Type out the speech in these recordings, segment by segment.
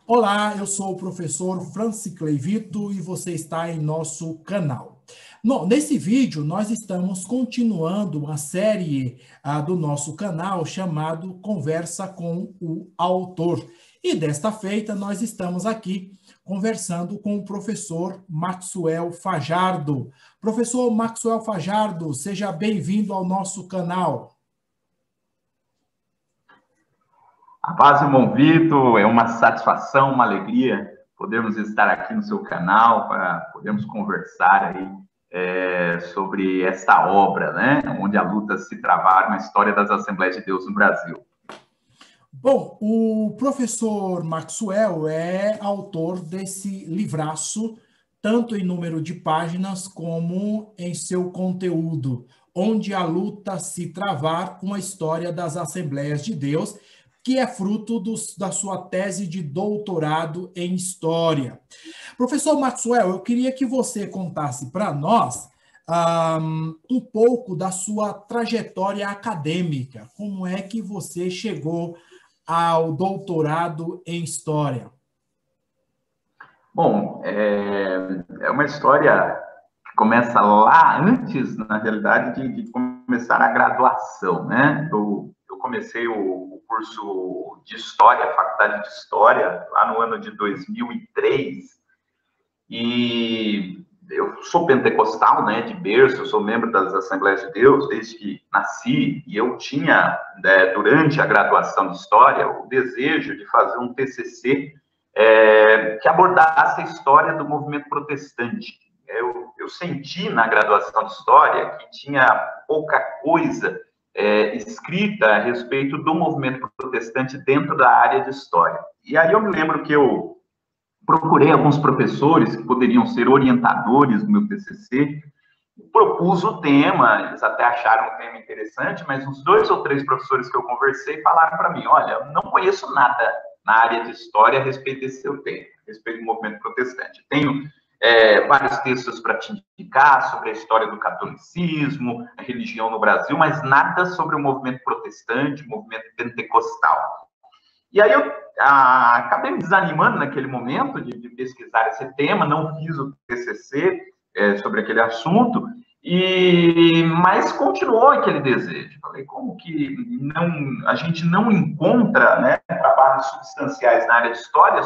Olá, eu sou o professor Francicley Vito e você está em nosso canal. Nesse vídeo, nós estamos continuando uma série do nosso canal chamado Conversa com o Autor. E desta feita, nós estamos aqui conversando com o professor Maxwell Fajardo. Professor Maxwell Fajardo, seja bem-vindo ao nosso canal. A paz, irmão Vitor, é uma satisfação, uma alegria podermos estar aqui no seu canal para podermos conversar aí sobre esta obra, né? Onde a luta se travar na história das Assembleias de Deus no Brasil. Bom, o professor Maxwell é autor desse livraço, tanto em número de páginas como em seu conteúdo, Onde a Luta se Travar, uma história das Assembleias de Deus, que é fruto da sua tese de doutorado em História. Professor Maxwell, eu queria que você contasse para nós um pouco da sua trajetória acadêmica. Como é que você chegou ao doutorado em História? Bom, é uma história que começa lá antes, na realidade, de começar a graduação, né? Eu comecei o curso de História, a Faculdade de História, lá no ano de 2003, e eu sou pentecostal, né, de berço, eu sou membro das Assembleias de Deus desde que nasci, e eu tinha, durante a graduação de História, o desejo de fazer um TCC que abordasse a história do movimento protestante. Eu senti na graduação de História que tinha pouca coisa escrita a respeito do movimento protestante dentro da área de História. E aí eu me lembro que eu procurei alguns professores que poderiam ser orientadores do meu TCC, propus o tema, eles até acharam o tema interessante, mas uns 2 ou 3 professores que eu conversei falaram para mim, olha, eu não conheço nada na área de História a respeito desse seu tema, a respeito do movimento protestante. Tenho vários textos para te indicar sobre a história do catolicismo, a religião no Brasil, mas nada sobre o movimento protestante, o movimento pentecostal. E aí eu acabei me desanimando naquele momento de pesquisar esse tema, não fiz o TCC sobre aquele assunto, mas continuou aquele desejo. Falei, como que a gente não encontra, né, trabalhos substanciais na área de história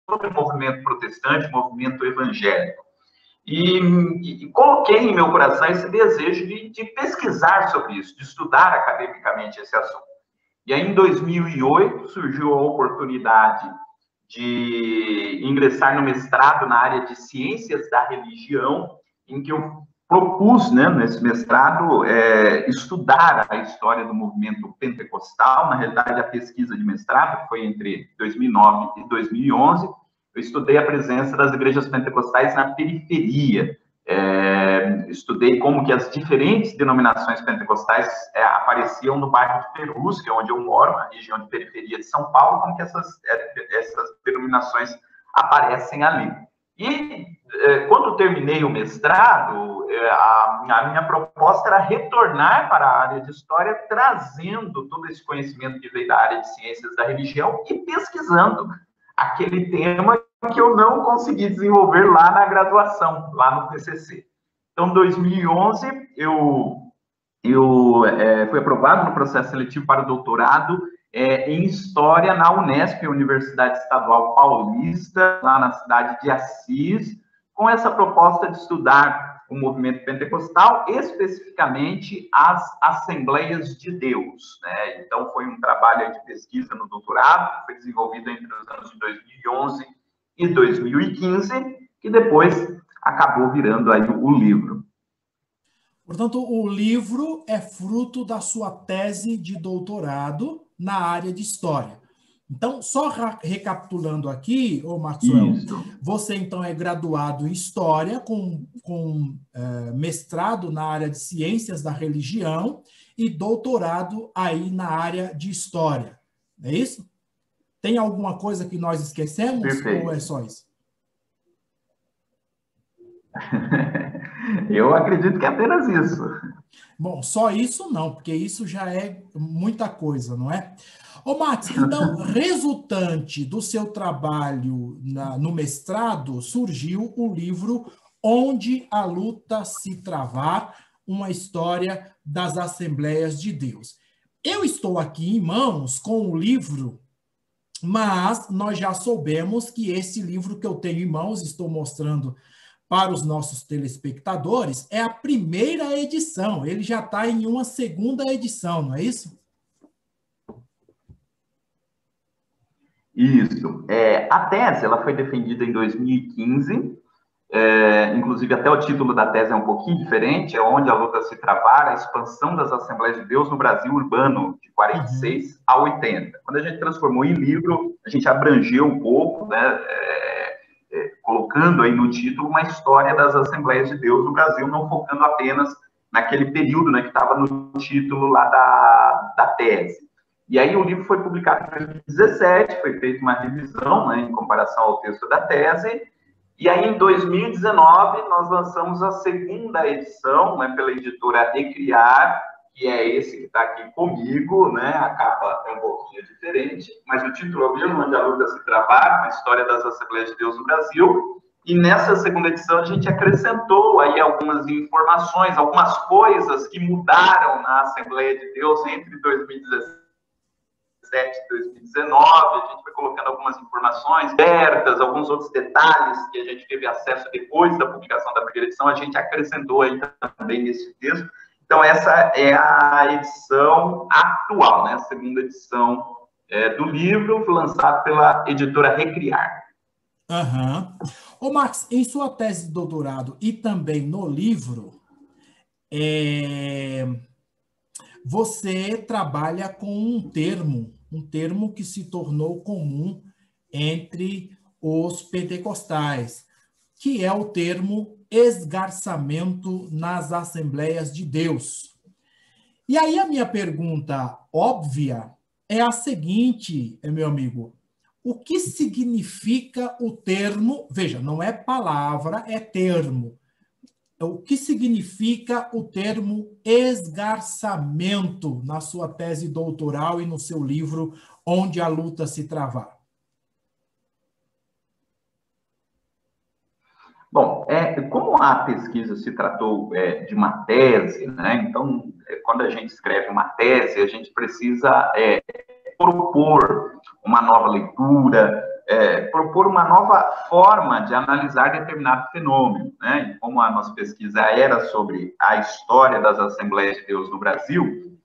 sobre o movimento protestante, movimento evangélico? E coloquei em meu coração esse desejo de pesquisar sobre isso, de estudar academicamente esse assunto. E aí, em 2008, surgiu a oportunidade de ingressar no mestrado na área de Ciências da Religião, em que eu propus, né, nesse mestrado, estudar a história do movimento pentecostal. Na realidade, a pesquisa de mestrado, que foi entre 2009 e 2011, eu estudei a presença das igrejas pentecostais na periferia. Estudei como que as diferentes denominações pentecostais apareciam no bairro de Perus, que é onde eu moro, na região de periferia de São Paulo, como que essas denominações aparecem ali. E quando terminei o mestrado, a minha proposta era retornar para a área de História, trazendo todo esse conhecimento que veio da área de Ciências da Religião e pesquisando aquele tema que eu não consegui desenvolver lá na graduação, lá no TCC. Então, em 2011, eu fui aprovado no processo seletivo para o doutorado em História na Unesp, Universidade Estadual Paulista, lá na cidade de Assis, com essa proposta de estudar o movimento pentecostal, especificamente as Assembleias de Deus, né? Então, foi um trabalho de pesquisa no doutorado, que foi desenvolvido entre os anos de 2011 e 2015, que depois acabou virando aí o livro. Portanto, o livro é fruto da sua tese de doutorado na área de História. Então, só recapitulando aqui, Maxwell, você então é graduado em História, com mestrado na área de Ciências da Religião e doutorado aí na área de História. É isso? Tem alguma coisa que nós esquecemos? Perfeito. Ou é só isso? Eu acredito que é apenas isso. Bom, só isso não, porque isso já é muita coisa, não é? Ô, Max, então, resultante do seu trabalho no mestrado, surgiu o livro Onde a Luta se Travar, uma história das Assembleias de Deus. Eu estou aqui em mãos com o livro, mas nós já soubemos que esse livro que eu tenho em mãos, estou mostrando para os nossos telespectadores, é a primeira edição. Ele já está em uma segunda edição, não é isso? Isso. A tese ela foi defendida em 2015, inclusive até o título da tese é um pouquinho diferente, é Onde a Luta se Travar, a expansão das Assembleias de Deus no Brasil Urbano, de 46 a 80. Quando a gente transformou em livro, a gente abrangeu um pouco, né, colocando aí no título uma história das Assembleias de Deus no Brasil, não focando apenas naquele período, né, que estava no título lá da tese. E aí o livro foi publicado em 2017, foi feita uma revisão, né, em comparação ao texto da tese, e aí em 2019 nós lançamos a segunda edição, né, pela editora Recriar, que é esse que está aqui comigo, né, a capa é um pouquinho diferente, mas o título é o mesmo, Onde a Luta se Travar, a história das Assembleias de Deus no Brasil, e nessa segunda edição a gente acrescentou aí algumas informações, algumas coisas que mudaram na Assembleia de Deus entre 2017 e 2019, a gente foi colocando algumas informações abertas, alguns outros detalhes que a gente teve acesso depois da publicação da primeira edição, a gente acrescentou aí também nesse texto. Então, essa é a edição atual, né? A segunda edição do livro, lançado pela editora Recriar. Ô, Max, em sua tese de doutorado e também no livro, você trabalha com um termo que se tornou comum entre os pentecostais, que é o termo esgarçamento nas Assembleias de Deus. E aí a minha pergunta óbvia é a seguinte, meu amigo: o que significa o termo? Veja, não é palavra, é termo. O que significa o termo esgarçamento na sua tese doutoral e no seu livro Onde a Luta se Travar? Bom, como a pesquisa se tratou de uma tese, né, então, quando a gente escreve uma tese, a gente precisa propor uma nova leitura, propor uma nova forma de analisar determinado fenômeno, né? E como a nossa pesquisa era sobre a história das Assembleias de Deus no Brasil,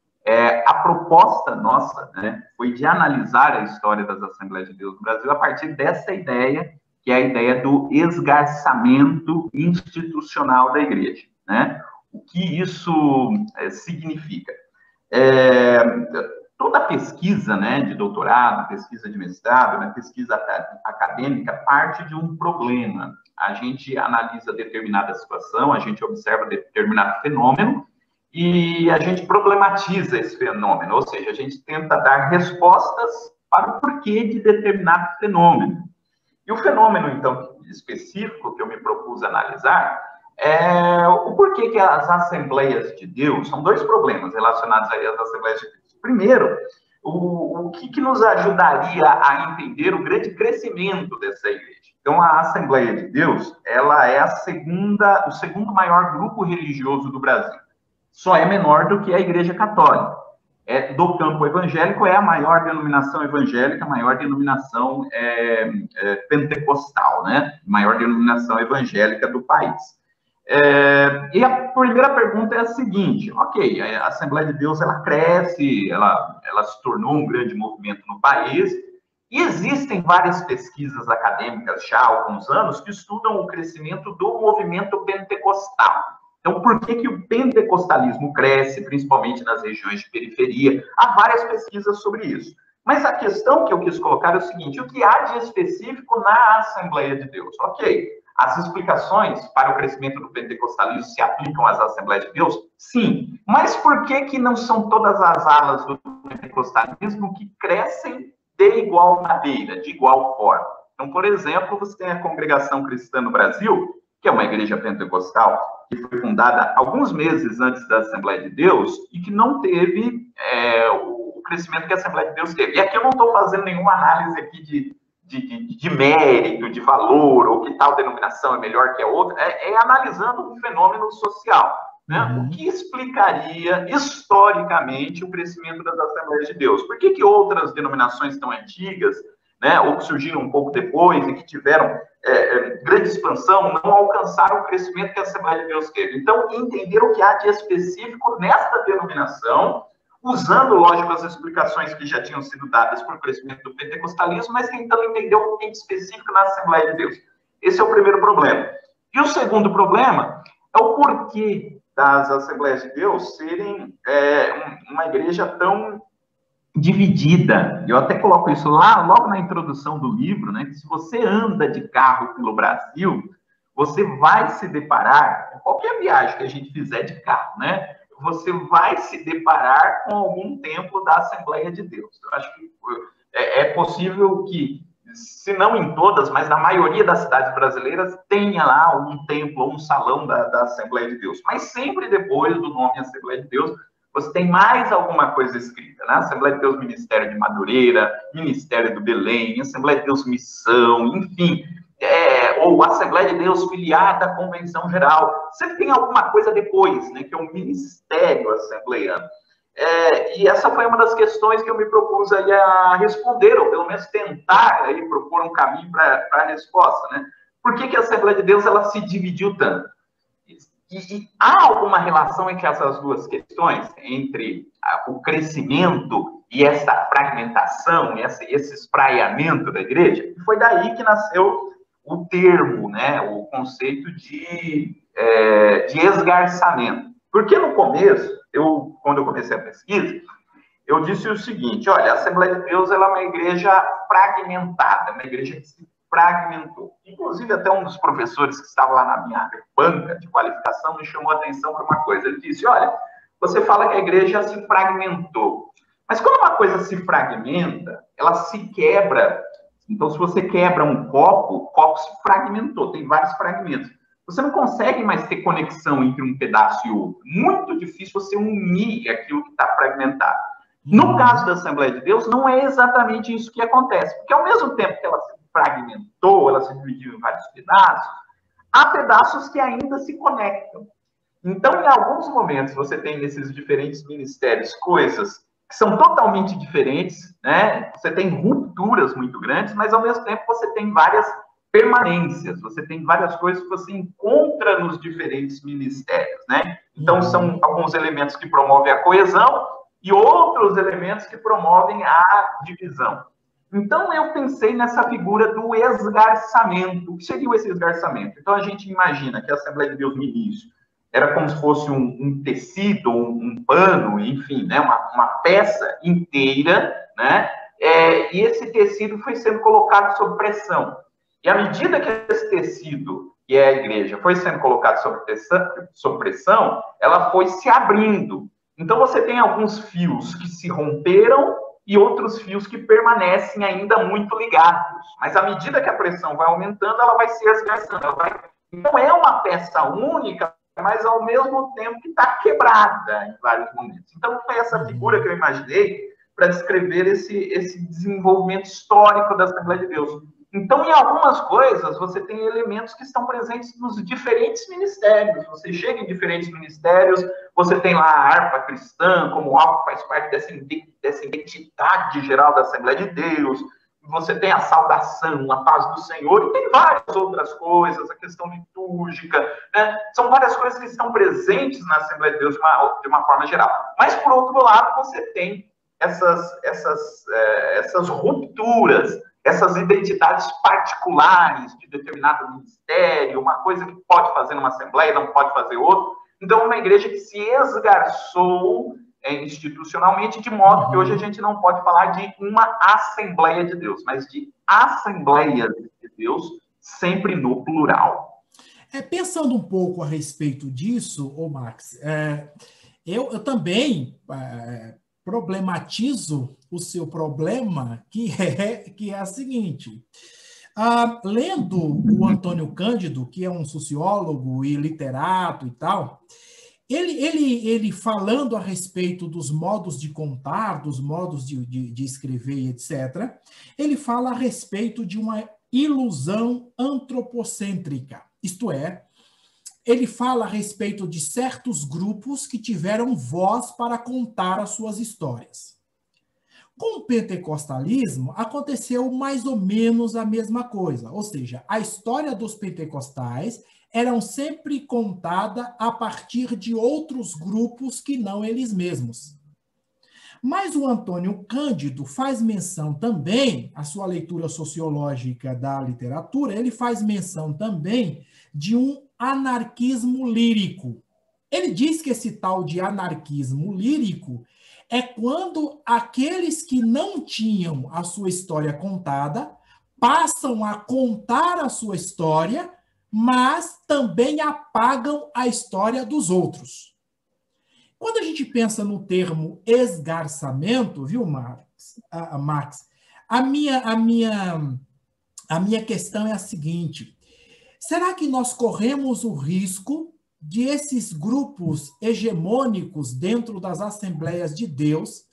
a proposta nossa, né, foi de analisar a história das Assembleias de Deus no Brasil a partir dessa ideia, que é a ideia do esgarçamento institucional da igreja, né? O que isso significa? Toda pesquisa, né, de doutorado, pesquisa de mestrado, né, pesquisa acadêmica, parte de um problema. A gente analisa determinada situação, a gente observa determinado fenômeno e a gente problematiza esse fenômeno, ou seja, a gente tenta dar respostas para o porquê de determinado fenômeno. E o fenômeno, então, específico que eu me propus analisar é o porquê que as Assembleias de Deus, são dois problemas relacionados aí às Assembleias de Deus. Primeiro, o que nos ajudaria a entender o grande crescimento dessa igreja? Então, a Assembleia de Deus, ela é o segundo maior grupo religioso do Brasil. Só é menor do que a Igreja Católica. Do campo evangélico, é a maior denominação evangélica, a maior denominação pentecostal, né? Maior denominação evangélica do país. E a primeira pergunta é a seguinte: ok, a Assembleia de Deus ela cresce, ela se tornou um grande movimento no país, e existem várias pesquisas acadêmicas já há alguns anos que estudam o crescimento do movimento pentecostal. Então, por que o pentecostalismo cresce, principalmente nas regiões de periferia? Há várias pesquisas sobre isso. Mas a questão que eu quis colocar é o seguinte: o que há de específico na Assembleia de Deus? Ok, as explicações para o crescimento do pentecostalismo se aplicam às Assembleias de Deus? Sim. Mas por que não são todas as alas do pentecostalismo que crescem de igual maneira, de igual forma? Então, por exemplo, você tem a Congregação Cristã no Brasil, que é uma igreja pentecostal, que foi fundada alguns meses antes da Assembleia de Deus e que não teve o crescimento que a Assembleia de Deus teve. E aqui eu não estou fazendo nenhuma análise aqui de mérito, de valor, ou que tal denominação é melhor que a outra, analisando um fenômeno social. Né? O que explicaria historicamente o crescimento das Assembleias de Deus? Por que outras denominações tão antigas, né, ou que surgiram um pouco depois e que tiveram grande expansão, não alcançaram o crescimento que a Assembleia de Deus teve? Então, entender o que há de específico nesta denominação, usando, lógico, as explicações que já tinham sido dadas para o crescimento do pentecostalismo, mas tentando entender o que tem de específico na Assembleia de Deus. Esse é o primeiro problema. E o segundo problema é o porquê das Assembleias de Deus serem uma igreja tão dividida. Eu até coloco isso lá, logo na introdução do livro, né, que se você anda de carro pelo Brasil, você vai se deparar, qualquer viagem que a gente fizer de carro, né, você vai se deparar com algum templo da Assembleia de Deus. Eu acho que é possível que, se não em todas, mas na maioria das cidades brasileiras, tenha lá um templo ou um salão da Assembleia de Deus. Mas sempre depois do nome Assembleia de Deus, você tem mais alguma coisa escrita, né? Assembleia de Deus Ministério de Madureira, Ministério do Belém, Assembleia de Deus Missão, enfim, ou Assembleia de Deus filiada à Convenção Geral. Sempre tem alguma coisa depois, né, que é o Ministério Assembleiano. E essa foi uma das questões que eu me propus aí a responder, ou pelo menos tentar aí propor um caminho para a resposta, né? Por que a Assembleia de Deus ela se dividiu tanto? E há alguma relação entre essas duas questões, entre o crescimento e essa fragmentação, esse espraiamento da igreja? E foi daí que nasceu o termo, né, o conceito de esgarçamento. Porque no começo, quando eu comecei a pesquisa, eu disse o seguinte: olha, a Assembleia de Deus ela é uma igreja fragmentada, uma igreja que se fragmentou. Inclusive, até um dos professores que estava lá na minha banca de qualificação me chamou a atenção para uma coisa. Ele disse: olha, você fala que a igreja se fragmentou, mas quando uma coisa se fragmenta, ela se quebra. Então, se você quebra um copo, o copo se fragmentou, tem vários fragmentos. Você não consegue mais ter conexão entre um pedaço e outro. Muito difícil você unir aquilo que está fragmentado. No caso da Assembleia de Deus, não é exatamente isso que acontece. Porque ao mesmo tempo que ela se fragmentou, ela se dividiu em vários pedaços, há pedaços que ainda se conectam. Então, em alguns momentos, você tem nesses diferentes ministérios coisas que são totalmente diferentes, né? Você tem rupturas muito grandes, mas ao mesmo tempo você tem várias permanências, você tem várias coisas que você encontra nos diferentes ministérios, né? Então, são alguns elementos que promovem a coesão e outros elementos que promovem a divisão. Então, eu pensei nessa figura do esgarçamento. O que seria esse esgarçamento? Então, a gente imagina que a Assembleia de Deus no início era como se fosse um tecido, um pano, enfim, né? uma peça inteira, né? E esse tecido foi sendo colocado sob pressão. E à medida que esse tecido, que é a igreja, foi sendo colocado sob pressão, ela foi se abrindo. Então, você tem alguns fios que se romperam e outros fios que permanecem ainda muito ligados. Mas à medida que a pressão vai aumentando, ela vai se esgarçando. Não é uma peça única, mas ao mesmo tempo que está quebrada em vários momentos. Então, foi essa figura que eu imaginei para descrever esse desenvolvimento histórico da Assembleia de Deus. Então, em algumas coisas, você tem elementos que estão presentes nos diferentes ministérios. Você chega em diferentes ministérios, você tem lá a harpa cristã, como algo que faz parte dessa identidade geral da Assembleia de Deus. Você tem a saudação, a paz do Senhor, e tem várias outras coisas, a questão litúrgica, né? São várias coisas que estão presentes na Assembleia de Deus de uma forma geral. Mas, por outro lado, você tem essas rupturas, essas identidades particulares de determinado ministério, uma coisa que pode fazer numa assembleia, não pode fazer outra. Então, uma igreja que se esgarçou institucionalmente, de modo que hoje a gente não pode falar de uma Assembleia de Deus, mas de Assembleia de Deus, sempre no plural. Pensando um pouco a respeito disso, Max, eu também problematizo o seu problema, que é a seguinte: Lendo o Antônio Cândido, que é um sociólogo e literato e tal, ele falando a respeito dos modos de contar, dos modos de escrever, etc., ele fala a respeito de uma ilusão antropocêntrica, isto é, ele fala a respeito de certos grupos que tiveram voz para contar as suas histórias. Com o pentecostalismo, aconteceu mais ou menos a mesma coisa, ou seja, a história dos pentecostais eram sempre contada a partir de outros grupos que não eles mesmos. Mas o Antônio Cândido faz menção também, a sua leitura sociológica da literatura, ele faz menção também de um anarquismo lírico. Ele diz que esse tal de anarquismo lírico é quando aqueles que não tinham a sua história contada passam a contar a sua história, mas também apagam a história dos outros. Quando a gente pensa no termo esgarçamento, viu, Max, a minha questão é a seguinte: será que nós corremos o risco de esses grupos hegemônicos dentro das Assembleias de Deus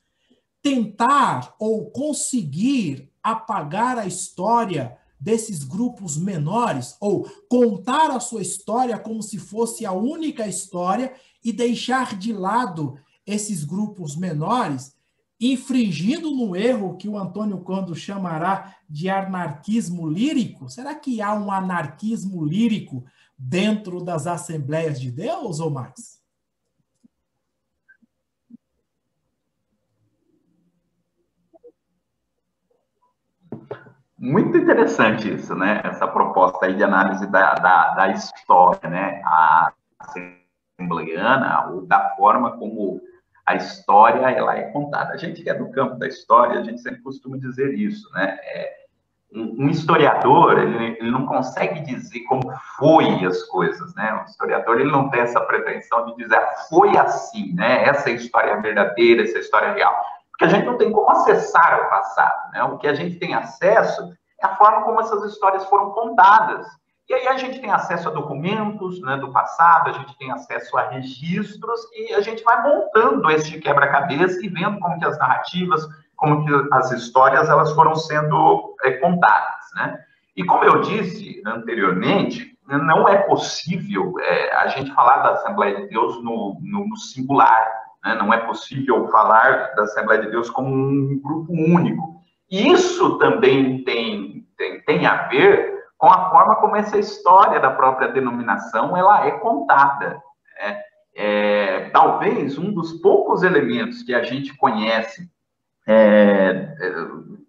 tentar ou conseguir apagar a história desses grupos menores, ou contar a sua história como se fosse a única história e deixar de lado esses grupos menores, infringindo no erro que o Antônio Cândido chamará de anarquismo lírico? Será que há um anarquismo lírico dentro das Assembleias de Deus, ou Max? Muito interessante isso, né? Essa proposta aí de análise da história, né? A assembleiana, ou da forma como a história ela é contada. A gente que é do campo da história, a gente sempre costuma dizer isso, né? Um historiador, ele não consegue dizer como foi as coisas, né? Um historiador, ele não tem essa pretensão de dizer, foi assim, né? Essa é a história verdadeira, essa é a história real. Porque a gente não tem como acessar o passado, né? O que a gente tem acesso é a forma como essas histórias foram contadas. E aí a gente tem acesso a documentos, né, do passado, a gente tem acesso a registros, e a gente vai montando esse quebra-cabeça e vendo como que as narrativas, como que as histórias, elas foram sendo contadas, né? E como eu disse anteriormente, não é possível a gente falar da Assembleia de Deus no singular, né? Não é possível falar da Assembleia de Deus como um grupo único. E isso também tem a ver com a forma como essa história da própria denominação ela é contada. Né? Talvez um dos poucos elementos que a gente conhece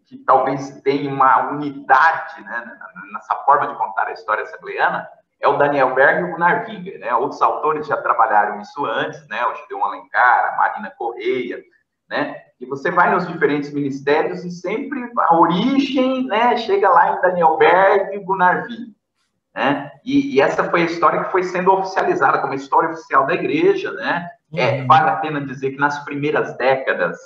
que talvez tenha uma unidade, né, nessa forma de contar a história assembleiana é o Daniel Berg e o Gunnar Wiener, né? Outros autores já trabalharam isso antes, né? O Gideon Alencar, a Marina Correia, né? E você vai nos diferentes ministérios e sempre a origem, né, chega lá em Daniel Berg e Gunnar Wiener, né? E essa foi a história que foi sendo oficializada como história oficial da igreja, né? Vale a pena dizer que nas primeiras décadas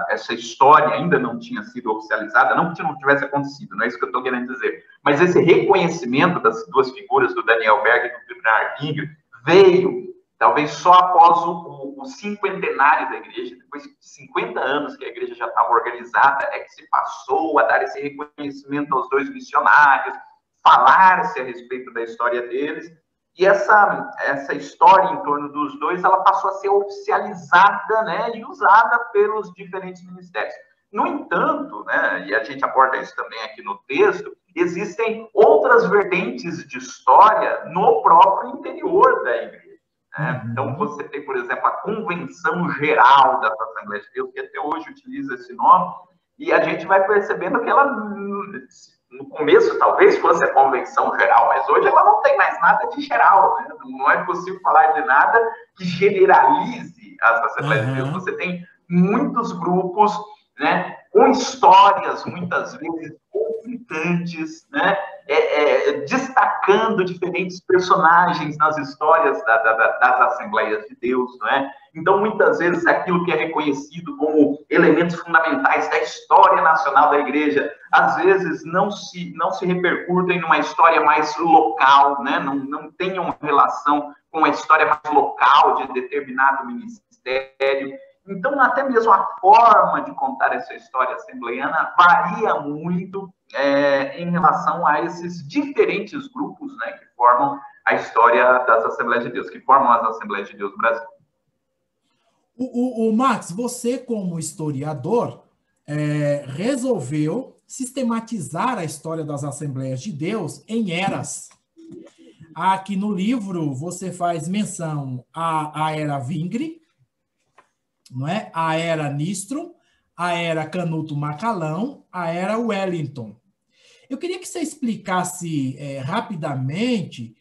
essa história ainda não tinha sido oficializada, não que não tivesse acontecido, não é isso que eu estou querendo dizer, mas esse reconhecimento das duas figuras do Daniel Berg e do Gunnar Wiener veio talvez só após o cinquentenário da igreja, depois de 50 anos que a igreja já estava organizada, é que se passou a dar esse reconhecimento aos dois missionários, falar-se a respeito da história deles, e essa história em torno dos dois, ela passou a ser oficializada, né, e usada pelos diferentes ministérios. No entanto, né, e a gente aborda isso também aqui no texto, existem outras vertentes de história no próprio interior da igreja. Né? Então, você tem, por exemplo, a Convenção Geral das Assembleias de Deus, que até hoje utiliza esse nome, e a gente vai percebendo que ela, no começo, talvez fosse a Convenção Geral, mas hoje ela não tem mais nada de geral. Né? Não é possível falar de nada que generalize as Assembleias de Deus. Você tem muitos grupos, né, com histórias, muitas vezes conflitantes, né? destacando diferentes personagens nas histórias das Assembleias de Deus, não é? Então, muitas vezes, aquilo que é reconhecido como elementos fundamentais da história nacional da igreja, às vezes não se repercutem numa história mais local, né? Não tem uma relação com a história mais local de determinado ministério. Então, até mesmo a forma de contar essa história assembleiana varia muito em relação a esses diferentes grupos, né, que formam a história das Assembleias de Deus, que formam as Assembleias de Deus do Brasil. O Max, você como historiador resolveu sistematizar a história das Assembleias de Deus em eras. Aqui no livro você faz menção à era Vingre, não é? A era Nistron, a era Canuto Macalão, a era Wellington. Eu queria que você explicasse rapidamente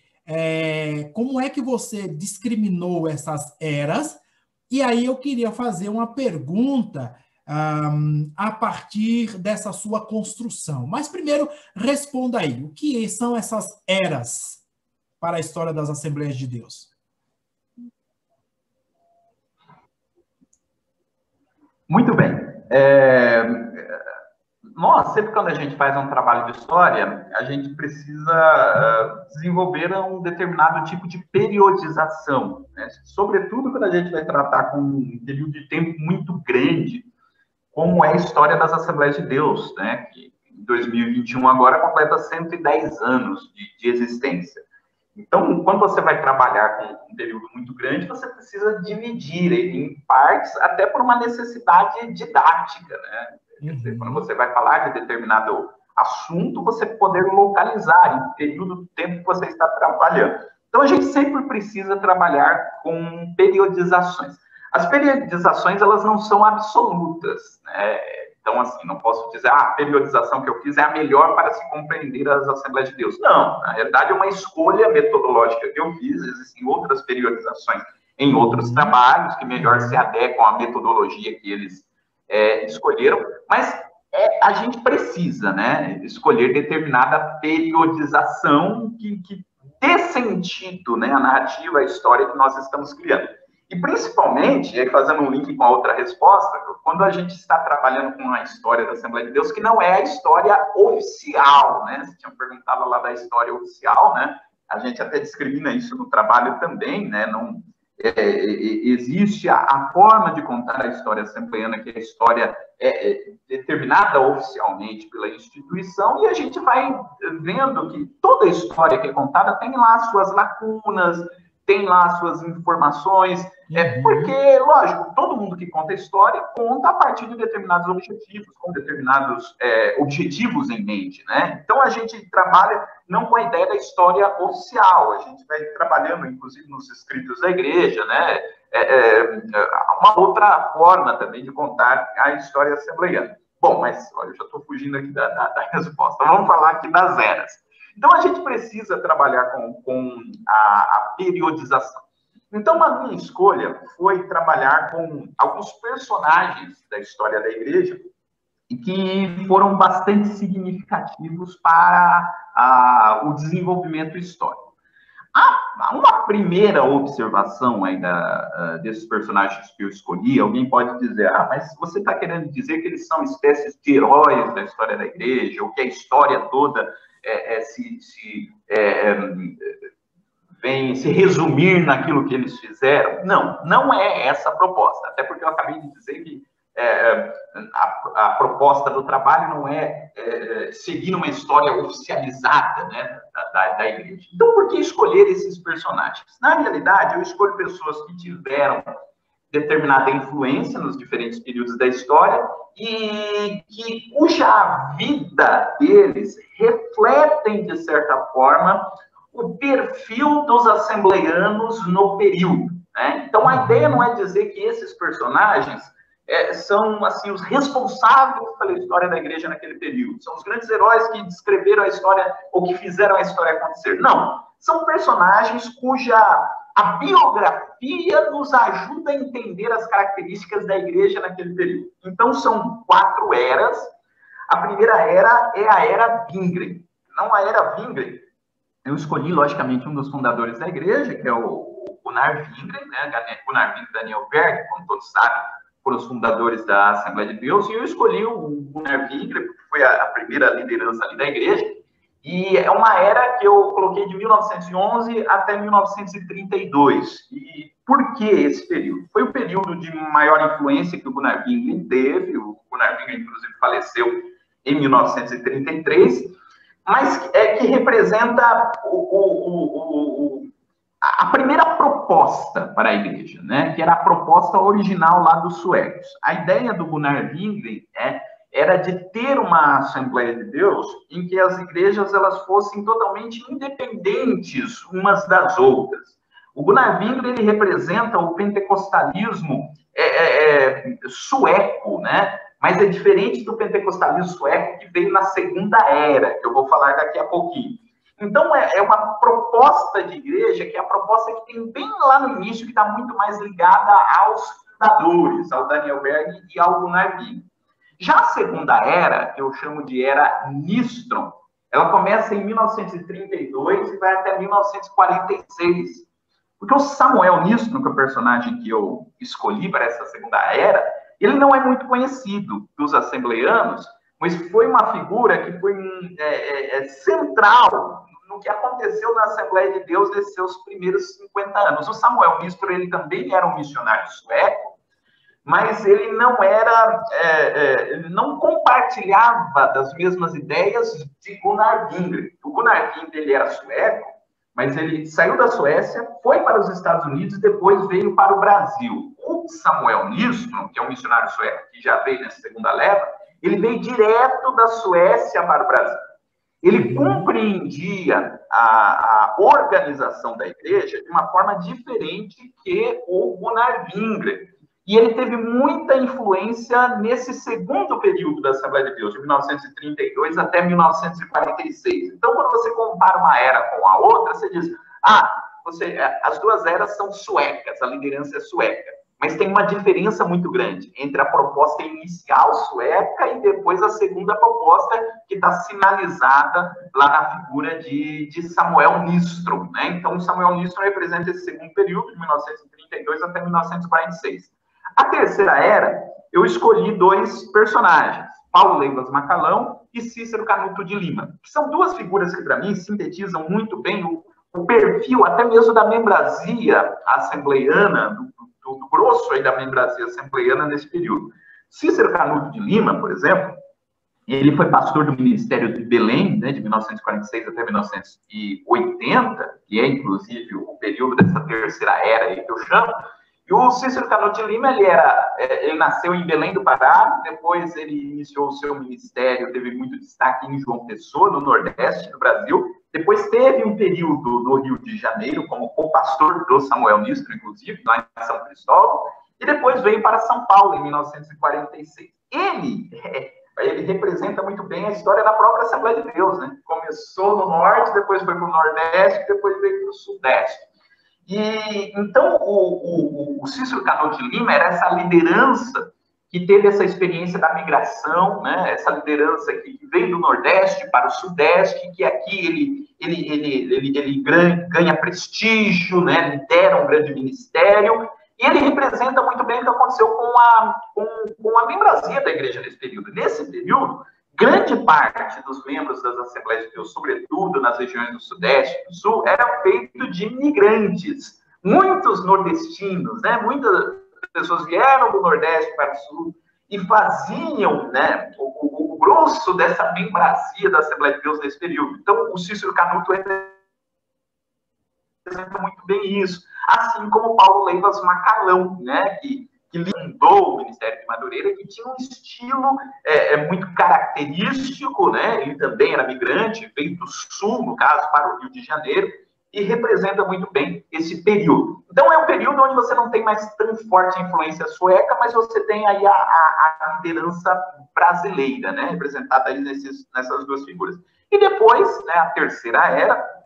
como é que você discriminou essas eras, e aí eu queria fazer uma pergunta a partir dessa sua construção. Mas primeiro, responda aí, o que são essas eras para a história das Assembleias de Deus? Muito bem. Nós, sempre quando a gente faz um trabalho de história, a gente precisa desenvolver um determinado tipo de periodização, né? Sobretudo quando a gente vai tratar com um período de tempo muito grande, como é a história das Assembleias de Deus, né? Que em 2021 agora completa 110 anos de existência. Então, quando você vai trabalhar com um período muito grande, você precisa dividir ele em partes, até por uma necessidade didática, né? Quer dizer, quando você vai falar de determinado assunto, você poder localizar em período do tempo que você está trabalhando. Então, a gente sempre precisa trabalhar com periodizações. As periodizações, elas não são absolutas, né? Então, assim, não posso dizer, a periodização que eu fiz é a melhor para se compreender as Assembleias de Deus. Não, na realidade é uma escolha metodológica que eu fiz, existem outras periodizações em outros trabalhos que melhor se adequam à metodologia que eles escolheram, mas a gente precisa, né, escolher determinada periodização que dê sentido, né, à narrativa, à história que nós estamos criando. E, principalmente, aí fazendo um link com a outra resposta, quando a gente está trabalhando com a história da Assembleia de Deus, que não é a história oficial, né? Você tinha perguntado lá da história oficial, né? A gente até discrimina isso no trabalho também, né? Não, existe a forma de contar a história assembleiana, que é a história determinada oficialmente pela instituição, e a gente vai vendo que toda a história que é contada tem lá suas lacunas, tem lá suas informações, porque, lógico, todo mundo que conta história conta a partir de determinados objetivos, com determinados objetivos em mente, né? Então, a gente trabalha não com a ideia da história oficial, a gente vai trabalhando, inclusive, nos escritos da igreja, né? Uma outra forma também de contar a história assembleiana. Bom, mas, olha, eu já estou fugindo aqui da resposta. Vamos falar aqui das eras. Então, a gente precisa trabalhar com a periodização. Então, a minha escolha foi trabalhar com alguns personagens da história da igreja e que foram bastante significativos para o desenvolvimento histórico. Uma primeira observação ainda desses personagens que eu escolhi, alguém pode dizer, mas você está querendo dizer que eles são espécies de heróis da história da igreja, ou que a história toda vem se resumir naquilo que eles fizeram? Não é essa a proposta, até porque eu acabei de dizer que a proposta do trabalho não é seguir uma história oficializada, né, da igreja. Então, por que escolher esses personagens? Na realidade, eu escolho pessoas que tiveram determinada influência nos diferentes períodos da história e cuja vida deles refletem, de certa forma, o perfil dos assembleianos no período, né? Então, a ideia não é dizer que esses personagens são, assim, os responsáveis pela história da igreja naquele período. São os grandes heróis que descreveram a história ou que fizeram a história acontecer. Não. São personagens cuja a biografia nos ajuda a entender as características da igreja naquele período. Então, são 4 eras. A primeira era é a era Vingre, Não a era Wingren, eu escolhi, logicamente, um dos fundadores da igreja, que é o Gunnar Wingren, né? Gunnar Wingren e Daniel Berg, como todos sabem, foram os fundadores da Assembleia de Deus, e eu escolhi o Gunnar Wingren, porque foi a primeira liderança ali da igreja, e é uma era que eu coloquei de 1911 até 1932. E por que esse período? Foi o período de maior influência que o Gunnar Wingren teve, o Gunnar Wingren, inclusive, faleceu em 1933, mas é que representa a primeira proposta para a igreja, né? Que era a proposta original lá dos suecos. A ideia do Gunnar Wingren era de ter uma Assembleia de Deus em que as igrejas elas fossem totalmente independentes umas das outras. O Gunnar Wingren ele representa o pentecostalismo sueco, né? Mas é diferente do pentecostalismo sueco que veio na Segunda Era, que eu vou falar daqui a pouquinho. Então, é uma proposta de igreja, que é a proposta que tem bem lá no início, que está muito mais ligada aos fundadores, ao Daniel Berg e ao Gunnar Wingren. Já a Segunda Era, que eu chamo de Era Nystrom, ela começa em 1932 e vai até 1946. Porque o Samuel Nystrom, que é o personagem que eu escolhi para essa Segunda Era, ele não é muito conhecido dos assembleanos, mas foi uma figura que foi central no que aconteceu na Assembleia de Deus nesses seus primeiros 50 anos. O Samuel Nystrom, ele também era um missionário sueco, mas ele não era, ele não compartilhava das mesmas ideias de Gunnar Wingren. O Gunnar Wingren, ele era sueco, mas ele saiu da Suécia, foi para os Estados Unidos e depois veio para o Brasil. O Samuel Nystrom, que é um missionário sueco que já veio nessa segunda leva, ele veio direto da Suécia para o Brasil. Ele compreendia a organização da igreja de uma forma diferente que o Gunnar Wingren. E ele teve muita influência nesse segundo período da Assembleia de Deus, de 1932 até 1946. Então, quando você compara uma era com a outra, você diz, as duas eras são suecas, a liderança é sueca. Mas tem uma diferença muito grande entre a proposta inicial sueca e depois a segunda proposta que está sinalizada lá na figura de Samuel Nystrom, né? Então, Samuel Nystrom representa esse segundo período, de 1932 até 1946. A terceira era, eu escolhi dois personagens, Paulo Leivas Macalão e Cícero Canuto de Lima, que são duas figuras que, para mim, sintetizam muito bem o perfil, até mesmo da membrazia assembleiana, do grosso aí da membrazia assembleiana nesse período. Cícero Canuto de Lima, por exemplo, ele foi pastor do Ministério de Belém, né, de 1946 até 1980, que é, inclusive, o período dessa terceira era aí que eu chamo. E o Cícero Canuto de Lima, ele nasceu em Belém do Pará, depois ele iniciou o seu ministério, teve muito destaque em João Pessoa, no Nordeste do Brasil, depois teve um período no Rio de Janeiro, como co-pastor do Samuel Nystrom, inclusive, lá em São Cristóvão, e depois veio para São Paulo, em 1946. Ele representa muito bem a história da própria Assembleia de Deus, né? Começou no Norte, depois foi para o Nordeste, depois veio para o Sudeste. E, então, o Cícero Canuto de Lima era essa liderança que teve essa experiência da migração, né? Essa liderança que veio do Nordeste para o Sudeste, que aqui ele ganha prestígio, né? Lidera um grande ministério, e ele representa muito bem o que aconteceu com a membrazia da igreja nesse período. Nesse período, grande parte dos membros das Assembleias de Deus, sobretudo nas regiões do Sudeste e do Sul, era feito de imigrantes, muitos nordestinos, né? Muitas pessoas vieram do Nordeste para o Sul e faziam, né, o grosso dessa membrazia da Assembleia de Deus nesse período. Então, o Cícero Canuto representa muito bem isso, assim como Paulo Leivas Macalão, né, que liderou o Ministério de Madureira, que tinha um estilo muito característico, né? Ele também era migrante, veio do Sul, no caso, para o Rio de Janeiro, e representa muito bem esse período. Então, é um período onde você não tem mais tão forte a influência sueca, mas você tem aí a liderança brasileira, né? Representada aí nessas duas figuras. E depois, né, a terceira era,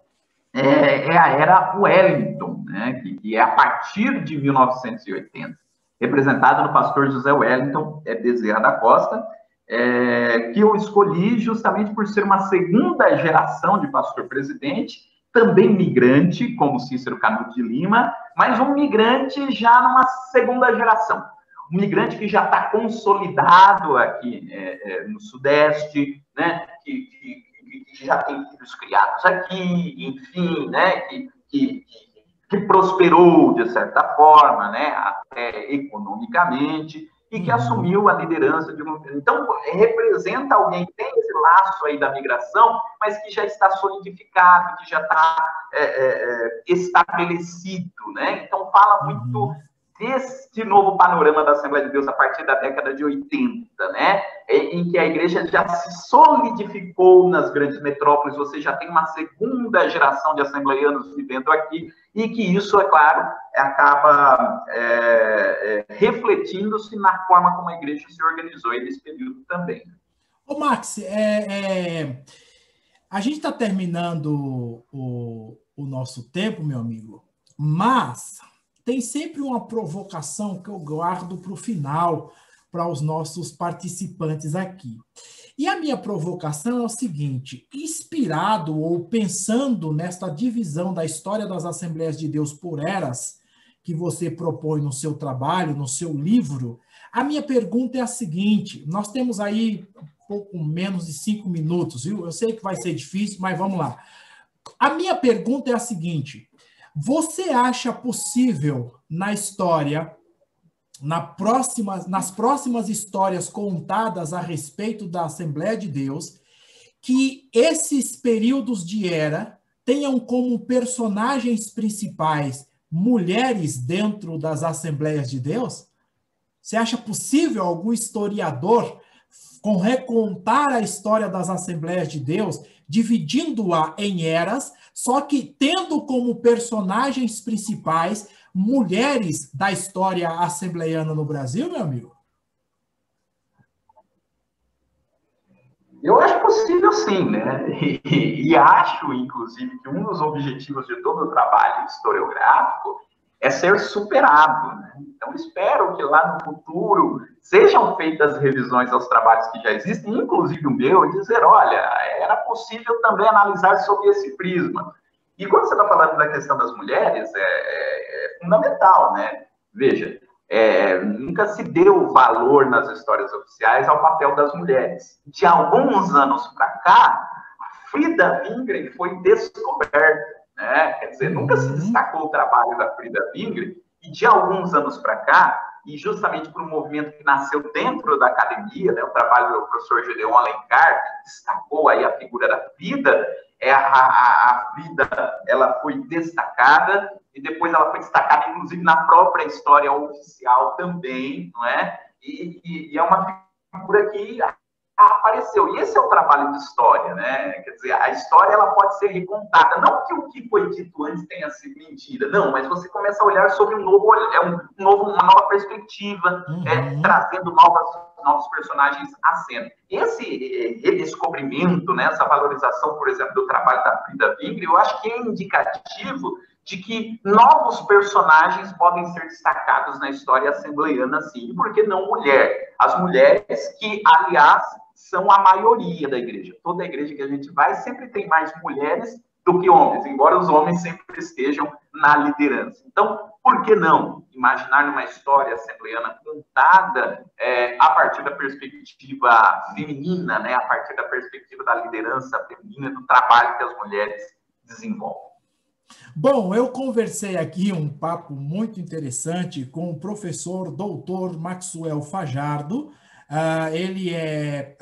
é a era Wellington, né? Que é a partir de 1980. Representado no pastor José Wellington Bezerra da Costa, que eu escolhi justamente por ser uma segunda geração de pastor-presidente, também migrante, como Cícero Canuto de Lima, mas um migrante já numa segunda geração. Um migrante que já está consolidado aqui no Sudeste, né, que já tem filhos criados aqui, enfim, né, que prosperou de certa forma, né, até economicamente, e que assumiu a liderança de uma... Então, representa alguém que tem esse laço aí da migração, mas que já está solidificado, que já está estabelecido, né? Então, fala muito desse novo panorama da Assembleia de Deus a partir da década de 80, né? Em que a igreja já se solidificou nas grandes metrópoles, você já tem uma segunda geração de assembleianos vivendo aqui, e que isso, é claro, acaba refletindo-se na forma como a igreja se organizou nesse período também. Ô, Max, a gente está terminando o nosso tempo, meu amigo, mas tem sempre uma provocação que eu guardo para o final, para os nossos participantes aqui. E a minha provocação é o seguinte: inspirado ou pensando nesta divisão da história das Assembleias de Deus por eras, que você propõe no seu trabalho, no seu livro, a minha pergunta é a seguinte: nós temos aí pouco menos de 5 minutos, viu? Eu sei que vai ser difícil, mas vamos lá. A minha pergunta é a seguinte: você acha possível na história, nas próximas histórias contadas a respeito da Assembleia de Deus, que esses períodos de era tenham como personagens principais mulheres dentro das Assembleias de Deus? Você acha possível algum historiador recontar a história das Assembleias de Deus, dividindo-a em eras, só que tendo como personagens principais mulheres da história assembleiana no Brasil, meu amigo? Eu acho possível, sim, né? E acho, inclusive, que um dos objetivos de todo o trabalho historiográfico é ser superado, né? Então, espero que lá no futuro sejam feitas revisões aos trabalhos que já existem, inclusive o meu, e dizer, olha, era possível também analisar sob esse prisma. E quando você está falando da questão das mulheres, é fundamental, né? Veja, nunca se deu valor nas histórias oficiais ao papel das mulheres. De alguns anos para cá, a Frida Wingren foi descoberta, né? Quer dizer, nunca se destacou o trabalho da Frida Wingren, e de alguns anos para cá, e justamente por um movimento que nasceu dentro da academia, né, o trabalho do professor Gedeon Alencar, que destacou aí a figura da Frida, a Frida, ela foi destacada, e depois ela foi destacada, inclusive, na própria história oficial também, não é? E é uma figura que apareceu. E esse é o trabalho de história, né? Quer dizer, a história ela pode ser recontada. Não que o que foi dito antes tenha sido mentira, não, mas você começa a olhar sobre uma nova perspectiva, trazendo novos personagens à cena. Esse redescobrimento, né, essa valorização, por exemplo, do trabalho da Frida Wingren, eu acho que é indicativo de que novos personagens podem ser destacados na história assembleiana, sim. E por que não mulher? As mulheres que, aliás, são a maioria da igreja. Toda a igreja que a gente vai sempre tem mais mulheres do que homens, embora os homens sempre estejam na liderança. Então, por que não imaginar numa história assembleiana contada a partir da perspectiva feminina, né? A partir da perspectiva da liderança feminina, do trabalho que as mulheres desenvolvem? Bom, eu conversei aqui um papo muito interessante com o professor doutor Maxwell Fajardo. Ele é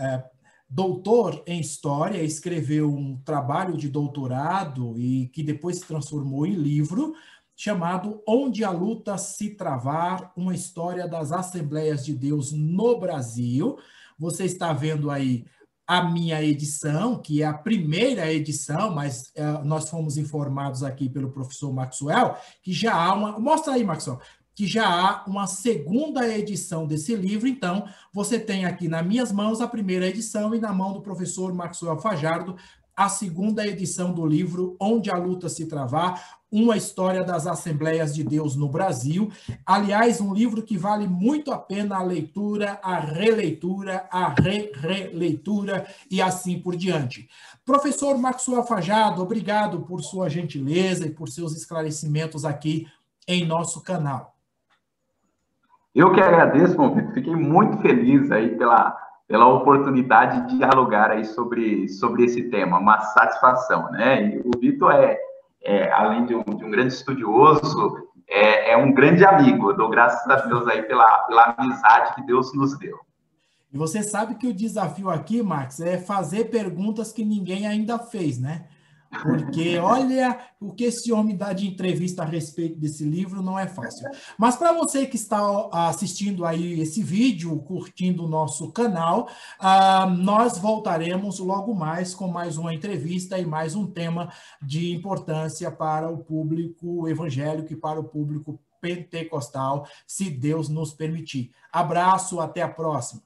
doutor em História, escreveu um trabalho de doutorado e que depois se transformou em livro, chamado Onde a Luta se Travar, uma história das Assembleias de Deus no Brasil. Você está vendo aí a minha edição, que é a primeira edição, mas nós fomos informados aqui pelo professor Maxwell, que já há uma... Mostra aí, Maxwell. Que já há uma segunda edição desse livro. Então, você tem aqui nas minhas mãos a primeira edição e na mão do professor Maxwell Fajardo a segunda edição do livro Onde a Luta se Travar, Uma História das Assembleias de Deus no Brasil. Aliás, um livro que vale muito a pena a leitura, a releitura, a releitura e assim por diante. Professor Maxwell Fajardo, obrigado por sua gentileza e por seus esclarecimentos aqui em nosso canal. Eu que agradeço, meu Vitor. Fiquei muito feliz aí pela oportunidade de dialogar aí sobre esse tema. Uma satisfação, né? E o Vitor além de um grande estudioso, é um grande amigo. Eu dou graças a Deus aí pela amizade que Deus nos deu. E você sabe que o desafio aqui, Max, é fazer perguntas que ninguém ainda fez, né? Porque olha o que esse homem dá de entrevista a respeito desse livro não é fácil. Mas para você que está assistindo aí esse vídeo, curtindo o nosso canal, nós voltaremos logo mais com mais uma entrevista e mais um tema de importância para o público evangélico e para o público pentecostal, se Deus nos permitir. Abraço, até a próxima.